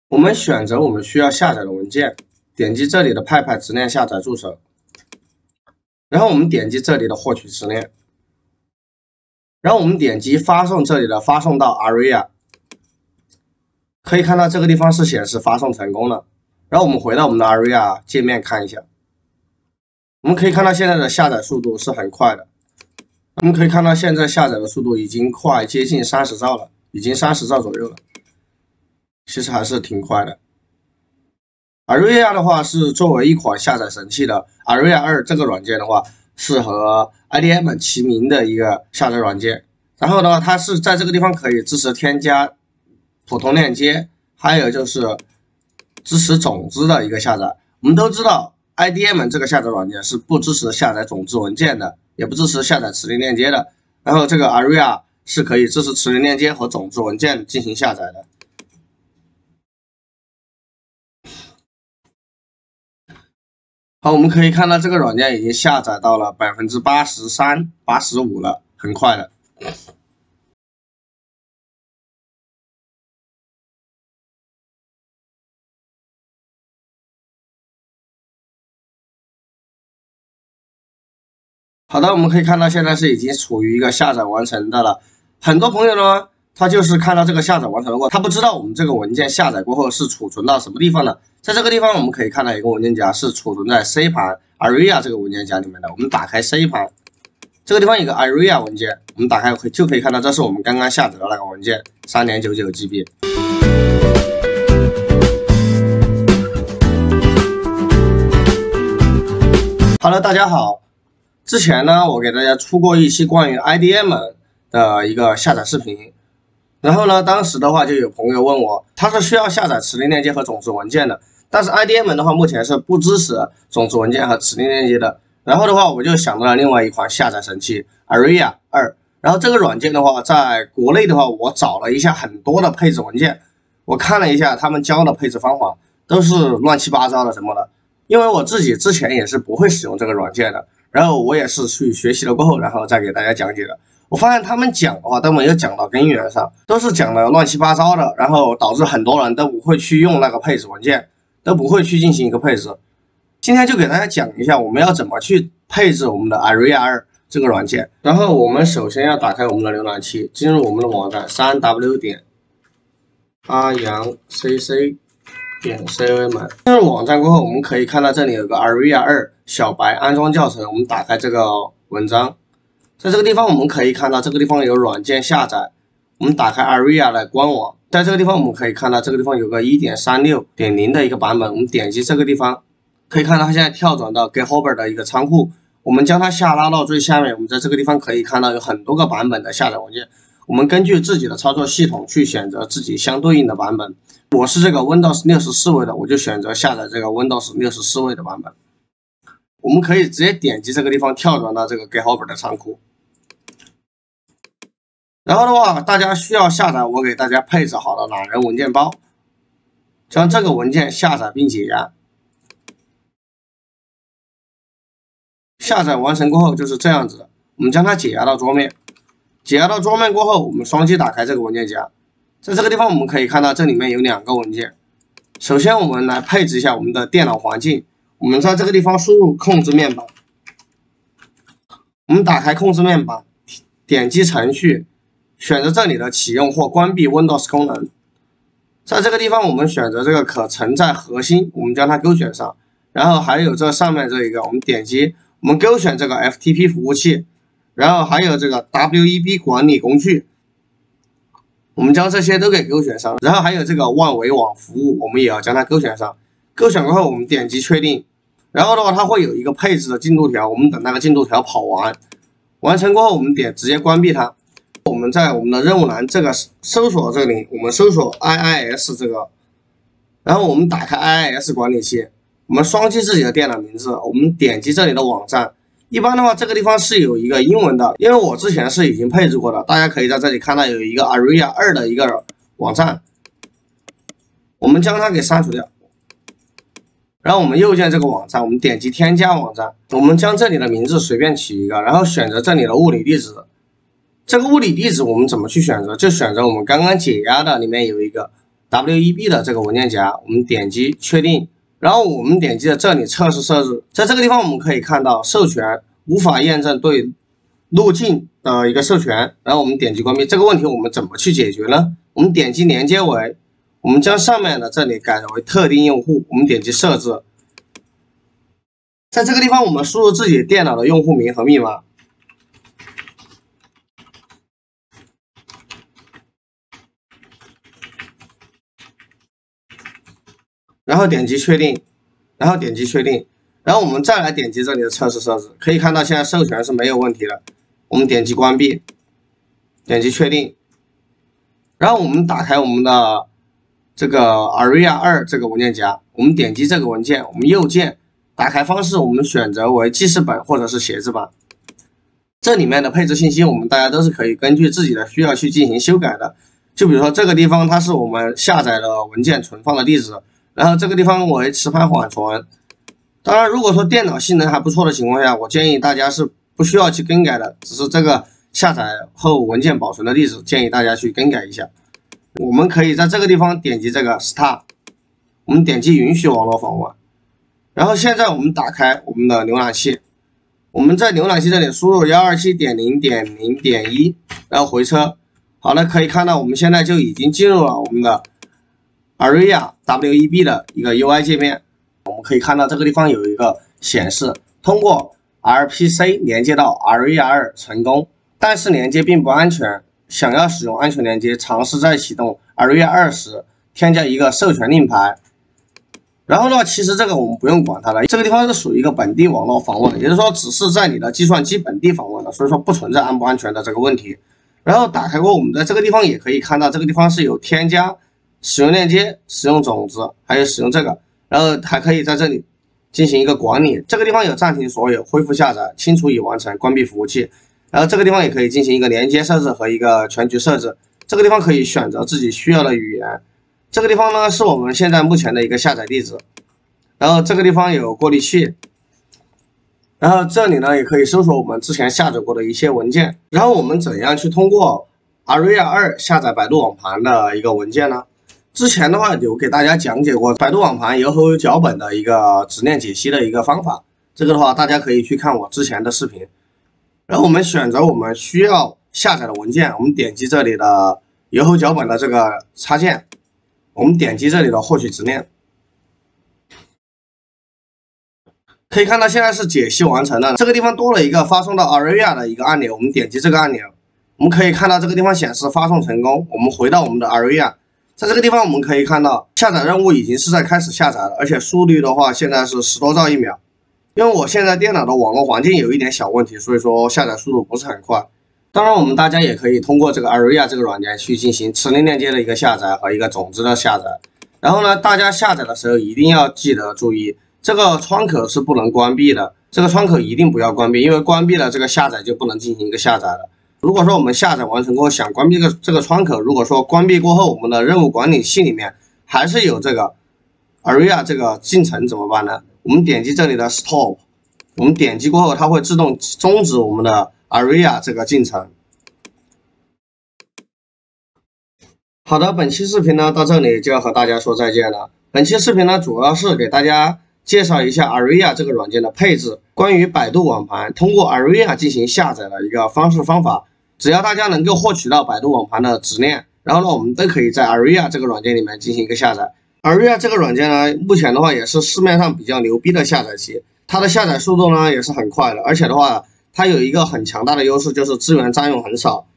我们选择我们需要下载的文件，点击这里的派派直链下载助手，然后我们点击这里的获取直链，然后我们点击发送这里的发送到 Aria， 可以看到这个地方是显示发送成功了。然后我们回到我们的 Aria 界面看一下，我们可以看到现在的下载速度是很快的。我们可以看到现在下载的速度已经快接近30兆了，已经30兆左右了，其实还是挺快的。Aria 的话是作为一款下载神器的 Aria 2这个软件的话，是和 IDM 齐名的一个下载软件。然后的话，它是在这个地方可以支持添加普通链接，还有就是支持种子的一个下载。我们都知道 IDM 这个下载软件是不支持下载种子文件的，也不支持下载指令链接的。然后这个 Aria 是可以支持指令链接和种子文件进行下载的。好，我们可以看到这个软件已经下载到了83%、85%了，很快的。好的，我们可以看到现在是已经处于一个下载完成的了。很多朋友呢，他就是看到这个下载完成过，他不知道我们这个文件下载过后是储存到什么地方的。在这个地方，我们可以看到一个文件夹是储存在 C 盘 Aria 这个文件夹里面的。我们打开 C 盘，这个地方有个 Aria 文件，我们打开就可以看到，这是我们刚刚下载的那个文件，3.99 GB。Hello， 大家好。之前呢，我给大家出过一期关于 IDM 的一个下载视频，然后呢，当时的话就有朋友问我，他是需要下载指令链接和种子文件的，但是 IDM 的话目前是不支持种子文件和指令链接的。然后的话，我就想到了另外一款下载神器 Aria 2，然后这个软件的话，在国内的话，我找了一下很多的配置文件，我看了一下他们教的配置方法，都是乱七八糟的什么的，因为我自己之前也是不会使用这个软件的。然后我也是去学习了过后，然后再给大家讲解的。我发现他们讲的话都没有讲到根源上，都是讲的乱七八糟的，然后导致很多人都不会去用那个配置文件，都不会去进行一个配置。今天就给大家讲一下我们要怎么去配置我们的 Aria 2这个软件。然后我们首先要打开我们的浏览器，进入我们的网站 3w.ayanCC.com。进入网站过后，我们可以看到这里有个 Aria 2小白安装教程。我们打开这个文章，在这个地方我们可以看到这个地方有软件下载。我们打开 Aria 的官网，在这个地方我们可以看到这个地方有个 1.36.0 的一个版本。我们点击这个地方，可以看到它现在跳转到 GitHub 的一个仓库。我们将它下拉到最下面，我们在这个地方可以看到有很多个版本的下载文件。我们根据自己的操作系统去选择自己相对应的版本。我是这个 Windows 64位的，我就选择下载这个 Windows 64位的版本。我们可以直接点击这个地方跳转到这个 GitHub 的仓库。然后的话，大家需要下载我给大家配置好的懒人文件包，将这个文件下载并解压。下载完成过后就是这样子的，我们将它解压到桌面。解压到桌面过后，我们双击打开这个文件夹，在这个地方我们可以看到这里面有2个文件。首先我们来配置一下我们的电脑环境，我们在这个地方输入控制面板，我们打开控制面板，点击程序，选择这里的启用或关闭 Windows 功能。在这个地方我们选择这个可承载核心，我们将它勾选上，然后还有这上面这一个，我们点击，我们勾选这个 FTP 服务器，然后还有这个 WEB 管理工具，我们将这些都给勾选上，然后还有这个万维网服务，我们也要将它勾选上。勾选过后，我们点击确定，然后的话，它会有一个配置的进度条，我们等那个进度条跑完，完成过后，我们直接关闭它。我们在我们的任务栏这个搜索这里，我们搜索 IIS 这个，然后我们打开 IIS 管理器，我们双击自己的电脑名字，我们点击这里的网站。一般的话，这个地方是有一个英文的，因为我之前是已经配置过的，大家可以在这里看到有一个 Aria 2的一个网站，我们将它给删除掉。然后我们右键这个网站，我们点击添加网站，我们将这里的名字随便起一个，然后选择这里的物理地址。这个物理地址我们怎么去选择？就选择我们刚刚解压的里面有一个 WEB 的这个文件夹，我们点击确定，然后我们点击了这里测试设置，在这个地方我们可以看到授权无法验证对路径的一个授权，然后我们点击关闭。这个问题我们怎么去解决呢？我们点击连接为，我们将上面的这里改为特定用户，我们点击设置，在这个地方我们输入自己电脑的用户名和密码。然后点击确定，然后点击确定，然后我们再来点击这里的测试设置，可以看到现在授权是没有问题的。我们点击关闭，点击确定，然后我们打开我们的这个 ARIA 2这个文件夹，我们点击这个文件，我们右键打开方式我们选择为记事本或者是写字版。这里面的配置信息我们大家都是可以根据自己的需要去进行修改的。就比如说这个地方它是我们下载的文件存放的地址。然后这个地方为磁盘缓存，当然如果说电脑性能还不错的情况下，我建议大家是不需要去更改的，只是这个下载后文件保存的地址建议大家去更改一下。我们可以在这个地方点击这个 Start， 我们点击允许网络访问，然后现在我们打开我们的浏览器，我们在浏览器这里输入 127.0.0.1， 然后回车。好了，可以看到我们现在就已经进入了我们的ARIA WEB 的一个 UI 界面，我们可以看到这个地方有一个显示，通过 RPC 连接到 ARIA 2成功，但是连接并不安全，想要使用安全连接，尝试在启动 ARIA 2时添加一个授权令牌。然后呢，其实这个我们不用管它了，这个地方是属于一个本地网络访问，也就是说只是在你的计算机本地访问的，所以说不存在安不安全的这个问题。然后打开过，我们在这个地方也可以看到，这个地方是有添加使用链接、使用种子，还有使用这个，然后还可以在这里进行一个管理。这个地方有暂停所有、恢复下载、清除已完成、关闭服务器。然后这个地方也可以进行一个连接设置和一个全局设置。这个地方可以选择自己需要的语言。这个地方呢是我们现在目前的一个下载地址。然后这个地方有过滤器。然后这里呢也可以搜索我们之前下载过的一些文件。然后我们怎样去通过 ARIA 2下载百度网盘的一个文件呢？之前的话有给大家讲解过百度网盘由后脚本的一个执念解析的一个方法，这个的话大家可以去看我之前的视频。然后我们选择我们需要下载的文件，我们点击这里的由后脚本的这个插件，我们点击这里的获取执念，可以看到现在是解析完成了，这个地方多了一个发送到 ARIA 的一个按钮，我们点击这个按钮，我们可以看到这个地方显示发送成功。我们回到我们的 ARIA。在这个地方我们可以看到下载任务已经是在开始下载了，而且速率的话现在是10多兆一秒。因为我现在电脑的网络环境有一点小问题，所以说下载速度不是很快。当然我们大家也可以通过这个 ARIA 这个软件去进行指令链接的一个下载和一个种子的下载。然后呢，大家下载的时候一定要记得注意，这个窗口是不能关闭的，这个窗口一定不要关闭，因为关闭了这个下载就不能进行一个下载了。如果说我们下载完成过后想关闭这个窗口，如果说关闭过后我们的任务管理器里面还是有这个 ARIA 这个进程怎么办呢？我们点击这里的 Stop， 我们点击过后它会自动终止我们的 ARIA 这个进程。好的，本期视频呢到这里就要和大家说再见了。本期视频呢主要是给大家介绍一下 ARIA 这个软件的配置，关于百度网盘通过 ARIA 进行下载的一个方式方法。只要大家能够获取到百度网盘的执念，然后呢，我们都可以在 ARIA 这个软件里面进行一个下载。ARIA 这个软件呢，目前的话也是市面上比较牛逼的下载器，它的下载速度呢也是很快的，而且的话，它有一个很强大的优势，就是资源占用很少。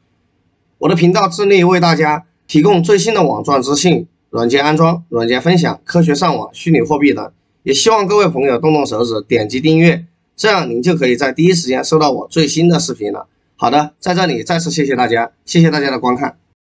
我的频道致力为大家提供最新的网赚资讯、软件安装、软件分享、科学上网、虚拟货币等。也希望各位朋友动动手指点击订阅，这样您就可以在第一时间收到我最新的视频了。好的，在这里再次谢谢大家，谢谢大家的观看。